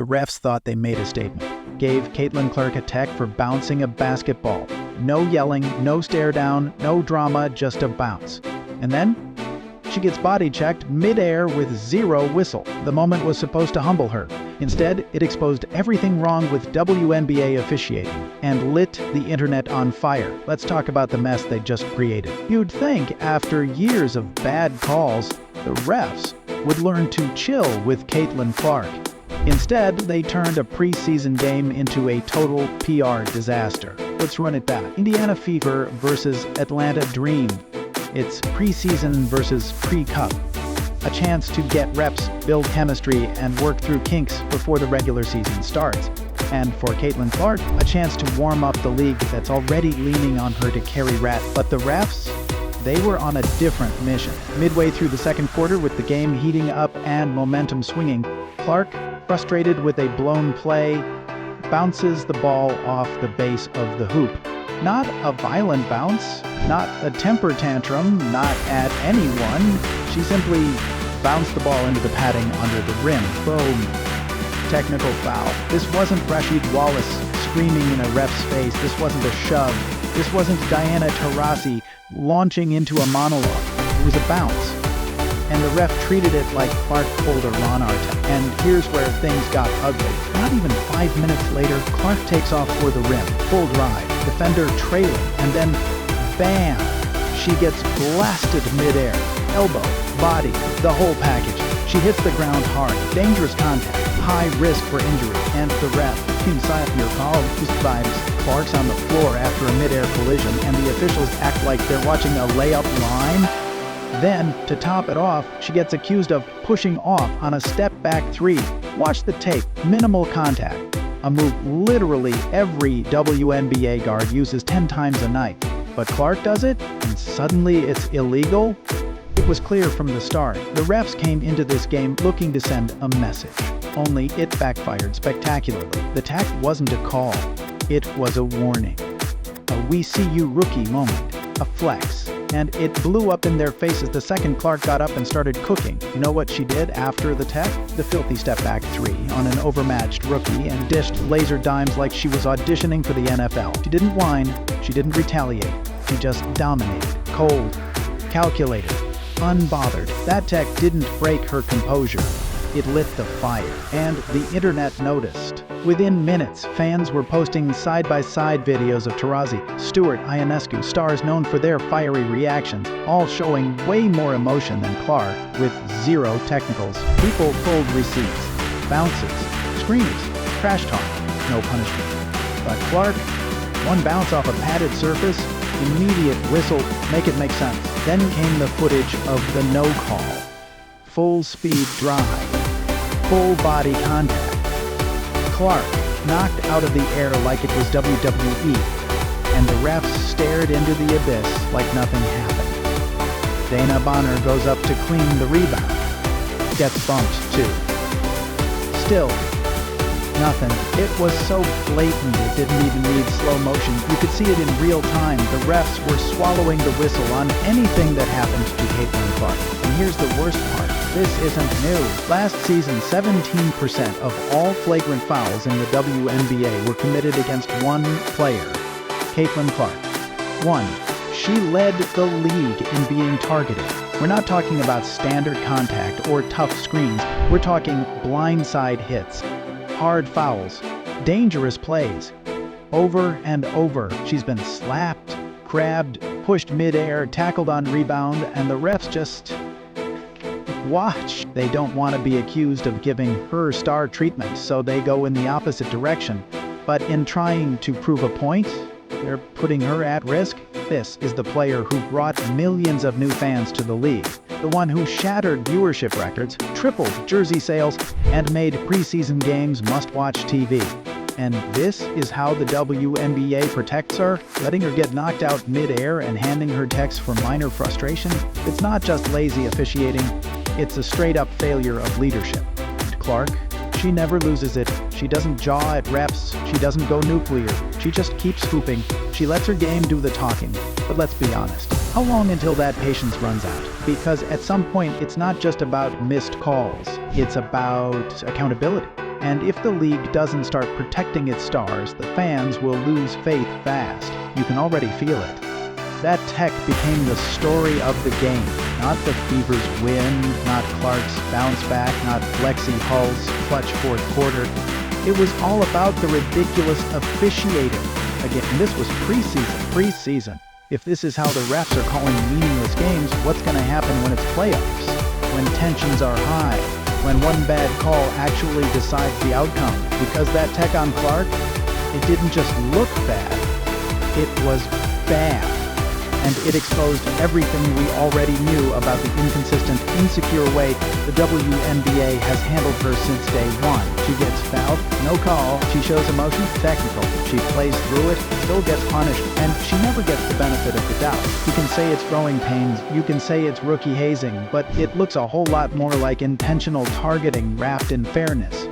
The refs thought they made a statement. Gave Caitlin Clark a tech for bouncing a basketball. No yelling, no stare down, no drama, just a bounce. And then she gets body checked midair with zero whistle. The moment was supposed to humble her. Instead, it exposed everything wrong with WNBA officiating and lit the internet on fire. Let's talk about the mess they just created. You'd think after years of bad calls, the refs would learn to chill with Caitlin Clark. Instead, they turned a preseason game into a total PR disaster. Let's run it back. Indiana Fever versus Atlanta Dream. It's preseason versus pre-cup. A chance to get reps, build chemistry, and work through kinks before the regular season starts. And for Caitlin Clark, a chance to warm up the league that's already leaning on her to carry rat. But the refs? They were on a different mission. Midway through the second quarter, with the game heating up and momentum swinging, Clark, frustrated with a blown play, bounces the ball off the base of the hoop. Not a violent bounce, not a temper tantrum, not at anyone. She simply bounced the ball into the padding under the rim. Boom. Technical foul. This wasn't Rasheed Wallace screaming in a ref's face. This wasn't a shove. This wasn't Diana Taurasi launching into a monologue. It was a bounce. And the ref treated it like Clark pulled a Ron Artest. And here's where things got ugly. Not even 5 minutes later, Clark takes off for the rim. Full drive. Defender trailing. And then, bam! She gets blasted midair. Elbow, body, the whole package. She hits the ground hard. Dangerous contact. High risk for injury. And the ref, inside your call, just vibes. Clark's on the floor after a midair collision, and the officials act like they're watching a layup line. Then, to top it off, she gets accused of pushing off on a step-back three. Watch the tape. Minimal contact. A move literally every WNBA guard uses 10 times a night. But Clark does it, and suddenly it's illegal? It was clear from the start. The refs came into this game looking to send a message. Only it backfired spectacularly. The tech wasn't a call. It was a warning. A "we see you rookie" moment. A flex. And it blew up in their faces the second Clark got up and started cooking. You know what she did after the tech? The filthy step-back three on an overmatched rookie and dished laser dimes like she was auditioning for the NFL. She didn't whine. She didn't retaliate. She just dominated. Cold. Calculated. Unbothered. That tech didn't break her composure. It lit the fire. And the internet noticed. Within minutes, fans were posting side-by-side videos of Taurasi, Stewart, Ionescu, stars known for their fiery reactions, all showing way more emotion than Clark, with zero technicals. People pulled receipts, bounces, screams, trash talk, no punishment. But Clark, one bounce off a padded surface, immediate whistle, make it make sense. Then came the footage of the no call. Full speed drive, full body contact. Clark knocked out of the air like it was WWE, and the refs stared into the abyss like nothing happened. Dana Bonner goes up to clean the rebound. Gets bumped too. Still, nothing. It was so blatant it didn't even need slow motion. You could see it in real time. The refs were swallowing the whistle on anything that happened to Caitlin Clark. And here's the worst part. This isn't new. Last season, 17% of all flagrant fouls in the WNBA were committed against one player, Caitlin Clark. One, she led the league in being targeted. We're not talking about standard contact or tough screens. We're talking blindside hits, hard fouls, dangerous plays. Over and over, she's been slapped, grabbed, pushed midair, tackled on rebound, and the refs just watch. They don't want to be accused of giving her star treatment, so they go in the opposite direction. But in trying to prove a point, they're putting her at risk. This is the player who brought millions of new fans to the league. The one who shattered viewership records, tripled jersey sales, and made preseason games must-watch TV. And this is how the WNBA protects her, letting her get knocked out mid-air and handing her texts for minor frustration. It's not just lazy officiating, it's a straight-up failure of leadership. And Clark, she never loses it. She doesn't jaw at refs. She doesn't go nuclear. She just keeps hooping. She lets her game do the talking. But let's be honest, how long until that patience runs out? Because at some point, it's not just about missed calls. It's about accountability. And if the league doesn't start protecting its stars, the fans will lose faith fast. You can already feel it. That tech became the story of the game, not the Fever's win, not Clark's bounce back, not Lexi Hull's clutch fourth quarter. It was all about the ridiculous officiating. Again, this was preseason. If this is how the refs are calling meaningless games, what's going to happen when it's playoffs? When tensions are high? When one bad call actually decides the outcome? Because that tech on Clark, it didn't just look bad, it was bad. And it exposed everything we already knew about the inconsistent, insecure way the WNBA has handled her since day one. She gets fouled, no call. She shows emotion, technical. She plays through it, still gets punished, and she never gets the benefit of the doubt. You can say it's growing pains, you can say it's rookie hazing, but it looks a whole lot more like intentional targeting wrapped in fairness.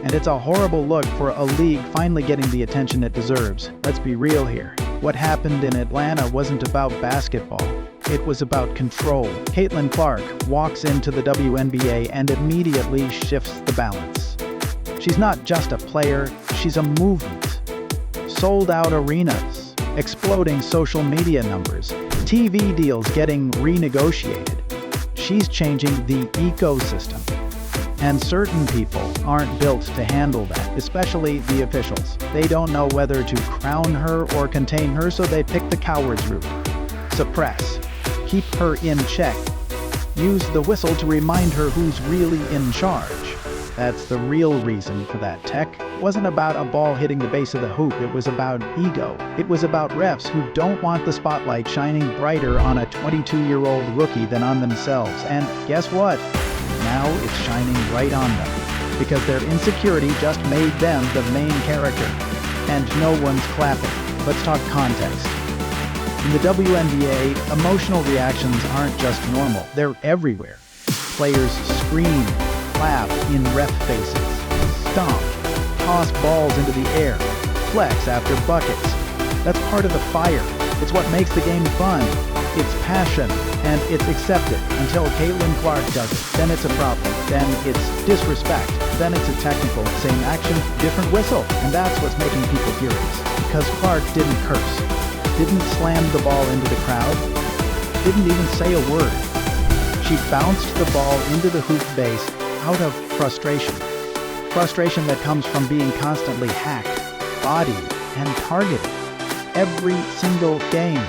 And it's a horrible look for a league finally getting the attention it deserves. Let's be real here. What happened in Atlanta wasn't about basketball. It was about control. Caitlin Clark walks into the WNBA and immediately shifts the balance. She's not just a player, she's a movement. Sold out arenas, exploding social media numbers, TV deals getting renegotiated. She's changing the ecosystem. And certain people aren't built to handle that, especially the officials. They don't know whether to crown her or contain her, so they pick the coward's route. Suppress. Keep her in check. Use the whistle to remind her who's really in charge. That's the real reason for that tech. It wasn't about a ball hitting the base of the hoop, it was about ego. It was about refs who don't want the spotlight shining brighter on a 22-year-old rookie than on themselves. And guess what? Now it's shining right on them, because their insecurity just made them the main character. And no one's clapping. Let's talk context. In the WNBA, emotional reactions aren't just normal, they're everywhere. Players scream, clap in ref faces, stomp, toss balls into the air, flex after buckets. That's part of the fire. It's what makes the game fun. It's passion, and it's accepted until Caitlin Clark does it. Then it's a problem. Then it's disrespect. Then it's a technical. Same action, different whistle. And that's what's making people furious. Because Clark didn't curse, didn't slam the ball into the crowd, didn't even say a word. She bounced the ball into the hoop base out of frustration. Frustration that comes from being constantly hacked, bodied, and targeted. Every single game.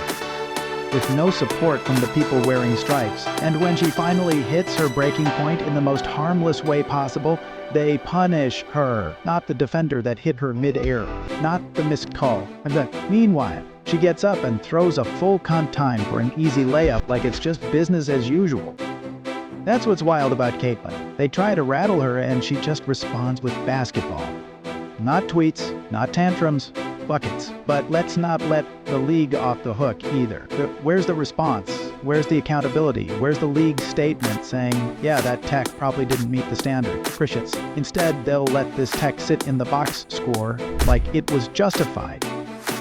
With no support from the people wearing stripes. And when she finally hits her breaking point in the most harmless way possible, they punish her, not the defender that hit her midair, not the missed call. Meanwhile, she gets up and throws a full time for an easy layup like it's just business as usual. That's what's wild about Caitlin. They try to rattle her and she just responds with basketball. Not tweets, not tantrums, buckets. But let's not let the league off the hook either. Where's the response? Where's the accountability? Where's the league's statement saying, yeah, that tech probably didn't meet the standard? Crickets. Instead, they'll let this tech sit in the box score like it was justified,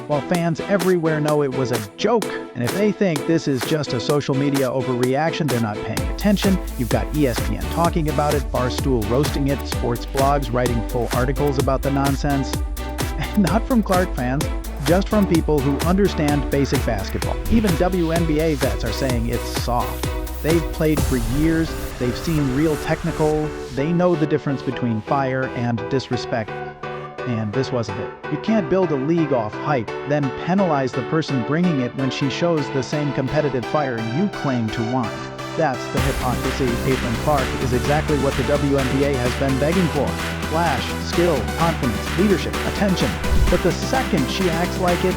while fans everywhere know it was a joke. And if they think this is just a social media overreaction, they're not paying attention. You've got ESPN talking about it, Barstool roasting it, sports blogs writing full articles about the nonsense. Not from Clark fans, just from people who understand basic basketball. Even WNBA vets are saying it's soft. They've played for years, they've seen real technical, they know the difference between fire and disrespect. And this wasn't it. You can't build a league off hype, then penalize the person bringing it when she shows the same competitive fire you claim to want. That's the hypocrisy. Caitlin Clark is exactly what the WNBA has been begging for. Flash, skill, confidence, leadership, attention. But the second she acts like it,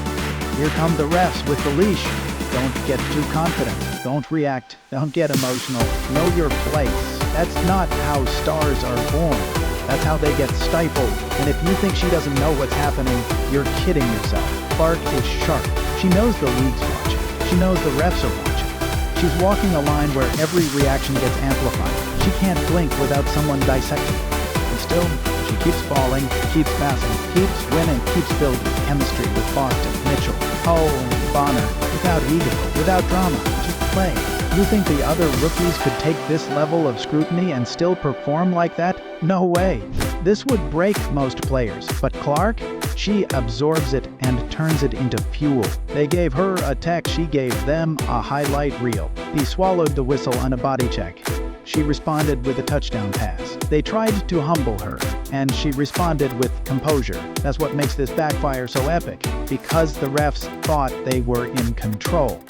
here come the refs with the leash. Don't get too confident. Don't react. Don't get emotional. Know your place. That's not how stars are born. That's how they get stifled. And if you think she doesn't know what's happening, you're kidding yourself. Clark is sharp. She knows the league's watching. She knows the refs are watching. She's walking a line where every reaction gets amplified. She can't blink without someone dissecting it. And still, she keeps falling, keeps passing, keeps winning, keeps building chemistry with Boston, Mitchell, Hull, Bonner, without ego, without drama, just play. You think the other rookies could take this level of scrutiny and still perform like that? No way. This would break most players, but Clark? She absorbs it and turns it into fuel. They gave her a tech, she gave them a highlight reel. He swallowed the whistle on a body check. She responded with a touchdown pass. They tried to humble her, and she responded with composure. That's what makes this backfire so epic, because the refs thought they were in control.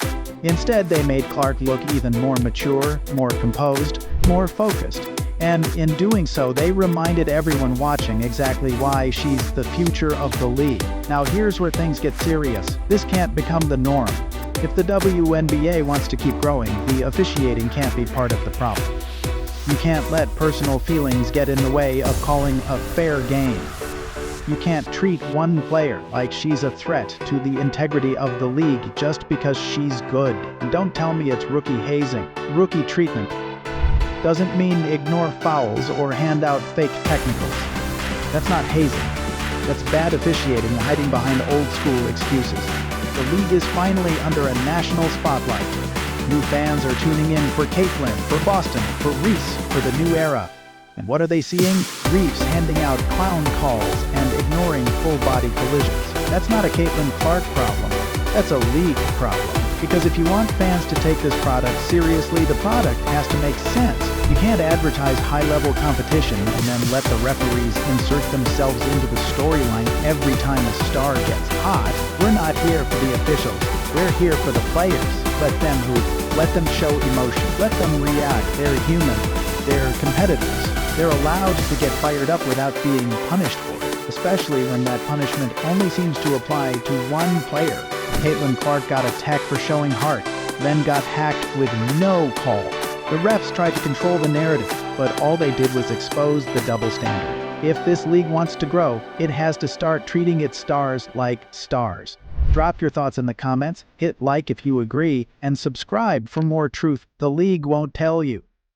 Instead, they made Clark look even more mature, more composed, more focused. And in doing so, they reminded everyone watching exactly why she's the future of the league. Now here's where things get serious. This can't become the norm. If the WNBA wants to keep growing, the officiating can't be part of the problem. You can't let personal feelings get in the way of calling a fair game. You can't treat one player like she's a threat to the integrity of the league just because she's good. And don't tell me it's rookie hazing. Rookie treatment doesn't mean ignore fouls or hand out fake technicals. That's not hazing. That's bad officiating hiding behind old-school excuses. The league is finally under a national spotlight. New fans are tuning in for Caitlin, for Boston, for Reese, for the new era. And what are they seeing? Reese handing out clown calls and ignoring full-body collisions. That's not a Caitlin Clark problem. That's a league problem. Because if you want fans to take this product seriously, the product has to make sense. You can't advertise high-level competition and then let the referees insert themselves into the storyline every time a star gets hot. We're not here for the officials. We're here for the players. Let them hoop. Let them show emotion. Let them react. They're human. They're competitors. They're allowed to get fired up without being punished for it, especially when that punishment only seems to apply to one player. Caitlin Clark got a tech for showing heart, then got hacked with no call. The refs tried to control the narrative, but all they did was expose the double standard. If this league wants to grow, it has to start treating its stars like stars. Drop your thoughts in the comments, hit like if you agree, and subscribe for more truth the league won't tell you.